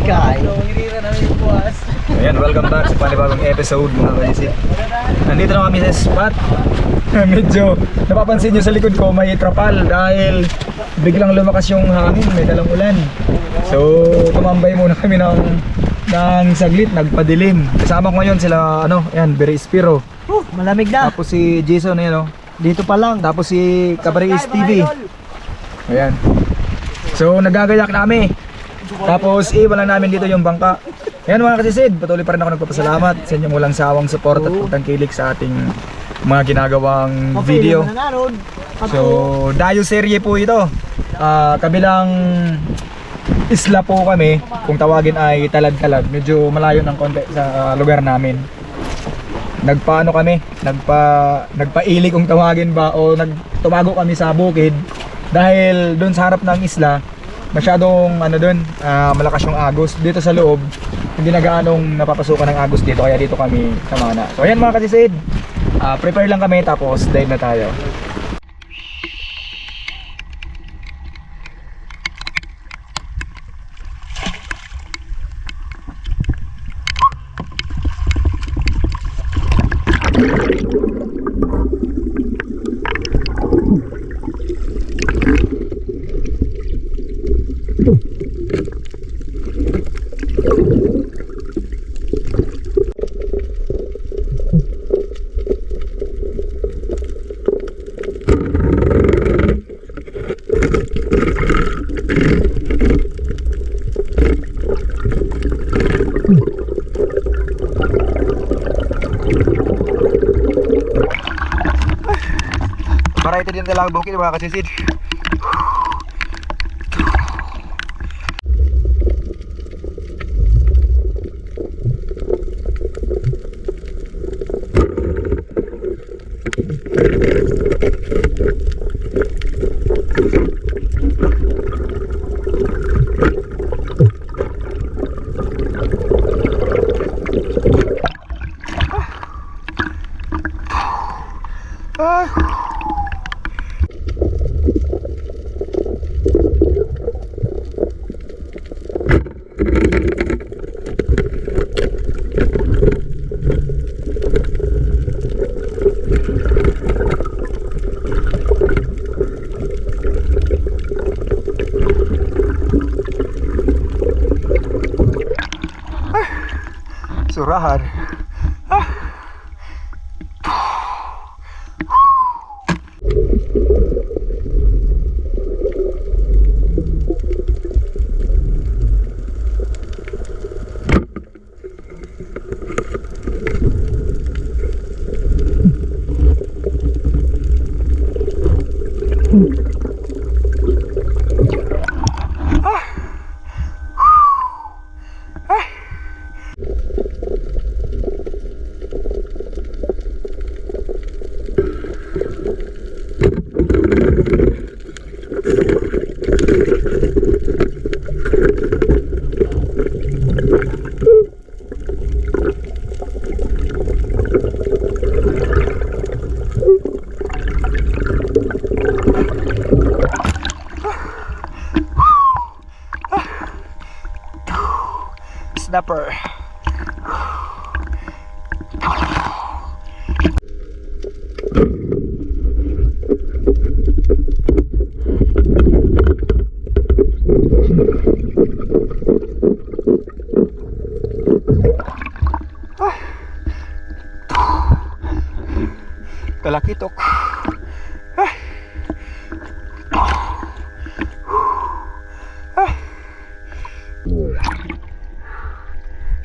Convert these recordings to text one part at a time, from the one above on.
Kay. Ayan, welcome back sa panibagong episode mga kalisip. Nandito na kami sa spot. Medyo napapansin nyo sa likod ko may trapal dahil biglang lumakas yung hangin, may dalang ulan. So tumambay muna kami ng saglit, nagpadilim. Kasama ko ngayon sila ayan, Beri Espiro. Malamig na. Tapos si Jason ayan Dito pa lang. Tapos si Cabaret TV. Ayan. So nagagayak nami. Tapos iwan lang namin dito yung bangka. Ayan mga kasisid, patuloy pa rin ako nagpapasalamat sa inyong walang sawang support at pagtangkilik sa ating mga ginagawang video. So dayo serye po ito. Kabilang isla po kami, kung tawagin ay Talad-Talad. Medyo malayo ng konti sa lugar namin. Nagpailig kung tawagin ba o nagtumago kami sa bukid dahil doon sa harap ng isla masyadong malakas yung agos. Dito sa loob hindi na gaanong napapasukan ng agos dito, kaya dito kami kamana. So ayan mga kasisid, prepare lang kami tapos dive na tayo. Para ito din talagang bukid mga kasisid. Surahan. Snapper. Kalakitok.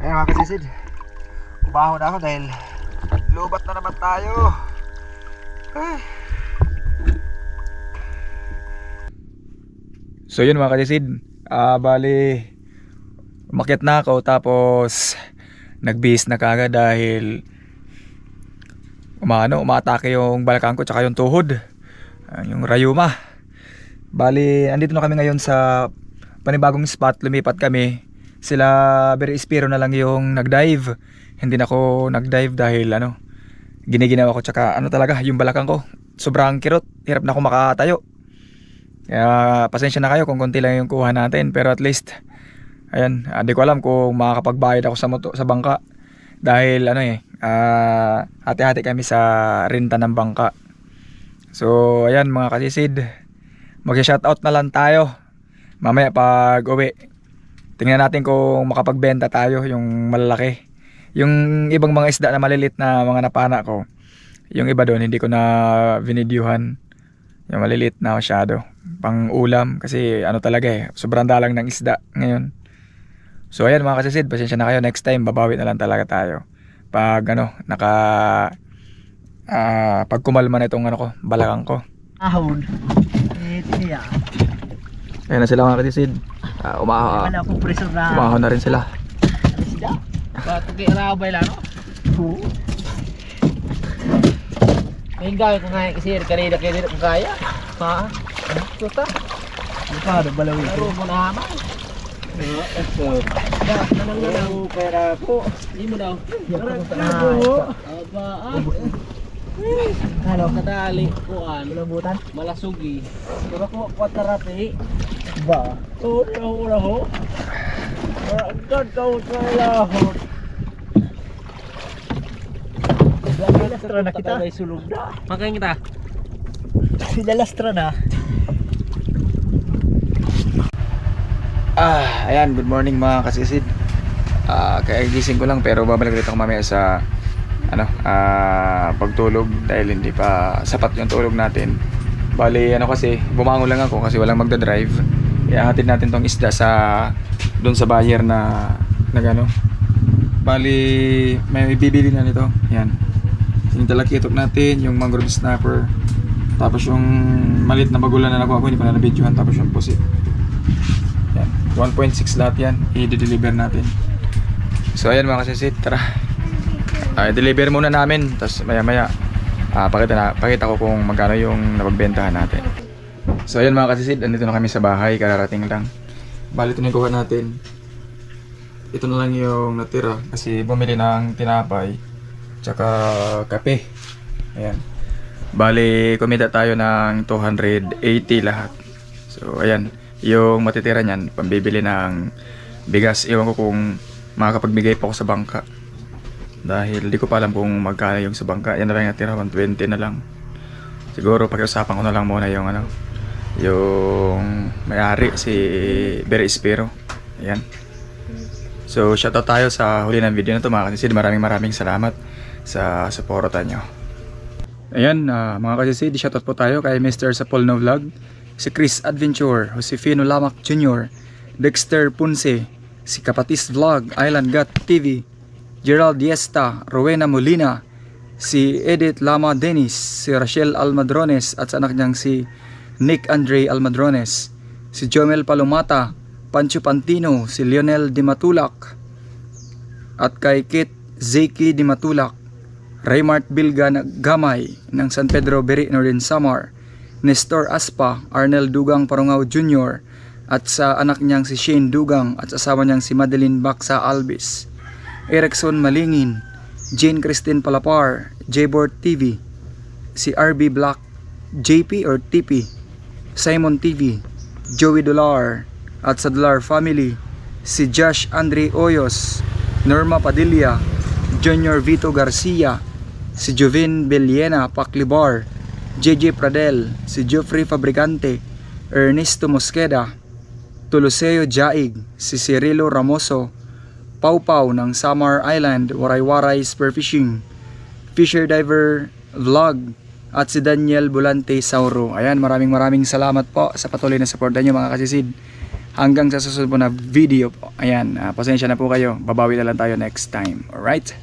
Ayan mga kasisid, umaho na ako dahil lubat na naman tayo. So yun mga kasisid, bali umakyat na ako tapos nagbihis na kagad dahil umatake yung balakang ko tsaka yung tuhod, yung rayuma. Bali andito na kami ngayon sa panibagong spot. Lumipat kami. Sila Beri Espiro na lang yung nagdive. Hindi na ako nagdive dahil giniginawa ko tsaka talaga yung balakang ko sobrang kirot, hirap na ako makatayo. Kaya pasensya na kayo kung konti lang yung kuha natin, pero at least Ayan, di ko alam kung makakapagbayad ako sa bangka. Dahil hati-hati kami sa renta ng bangka. So ayan mga kasisid, mag-shoutout na lang tayo mamaya pag uwi. Tingnan natin kung makapagbenta tayo yung malalaki. Yung ibang mga isda na malilit na mga napana ko, yung iba doon hindi ko na vinidyuhan. Yung malilit na masyado pang ulam kasi talaga sobrang dalang ng isda ngayon. So ayan mga kasisid, pasensya na kayo, next time babawi na lang talaga tayo. Pag pag kumalma na itong balakang ko. Ahon. Tiya. Ayan na sila mga kasisid. Wala akong presyo na. Umahon na rin sila. Isda. Bato kay Rabay lang, no? Oo. May gawin ko nga kasi kanina kayo dito kung kaya. Ha? Ito ta. Paano balawin Laro ko? mo na haman. Nanang pera po. Hindi mo daw. Aba, Ano? nadali ko Lambutan? malasugi. Pero ko kwatarate. Ba? Ula ho. Agad kau trabaho. Lastra na kita. May sulog na. Makain kita. Lastra na. Ayan, good morning mga kasisid. Kaya gising ko lang pero babalik ulit ako mamaya sa pagtulog dahil hindi pa sapat yung tulog natin. Bali kasi bumangon lang ako kasi walang magdadrive. Ihahatid natin tong isda doon sa buyer na bali may bibili na nito. Yan. Yung talakitok natin, yung mangrove snapper, tapos yung maliit na bagulan na nakuha ko, hindi ko na nabidyohan, tapos yung pusit. Yan. 1.6 lahat yan, i-deliver natin. So ayan mga kasisid, tara. I-deliver muna namin, tapos maya maya pakita ko kung magkano yung napagbentahan natin. So ayan mga kasisid, andito na kami sa bahay, kararating lang. Bali ito na yung kuha natin. Ito na lang yung natira kasi bumili ng tinapay tsaka kape. Ayan. Bali kumita tayo ng 280 lahat. So ayan, yung matitira niyan pambibili ng bigas. Iwan ko kung makakapagbigay pa ako sa bangka dahil di ko pa alam kung magkano yung sa bangka. Yan na lang natira, 120 na lang. Siguro pakiusapan ko na lang muna yung yung may-ari si Bere Espero. Ayan. So shoutout tayo sa huli ng video na to mga kasisid. Maraming salamat sa suporta nyo. Ayan mga kasisid, shoutout po tayo kay Mr. Sapolno Vlog, si Chris Adventure, Josefino Lamak Jr., Dexter Punce, si Kapatis Vlog, Island Gat TV, Gerald Diesta, Rowena Molina, si Edith Lama Dennis, si Rachel Almadrones at sa anak niyang si Nick Andre Almadrones, si Jomel Palomata, Pancho Pantino, si Lionel Di Matulak, at kay Kit Zeki Di Matulak, Raymart Bilga Gamay ng San Pedro Beri, Northern Samar, Nestor Aspa, Arnel Dugang Parungaw Jr., at sa anak niyang si Shane Dugang at sa asawa niyang si Madeline Baksa Albis, Erickson Malingin, Jane Christine Palapar, Jbort TV, si RB Black, JP or TP, Simon TV, Joey Dolar, at sa Dolar Family, si Josh Andre Oyos, Norma Padilla, Junior Vito Garcia, si Jovin Beliena Paclibar, JJ Pradel, si Geoffrey Fabricante, Ernesto Mosqueda, Tuloseo Jaig, si Cirilo Ramoso, Pau Pau ng Samar Island, Waray-Waray Spearfishing, Fisher Diver Vlog, at si Daniel Bulante Sauro. Ayan, maraming salamat po sa patuloy na suporta nyo mga kasisid. Hanggang sa susunod po na video po. Ayan, pasensya na po kayo. Babawi na lang tayo next time. Alright?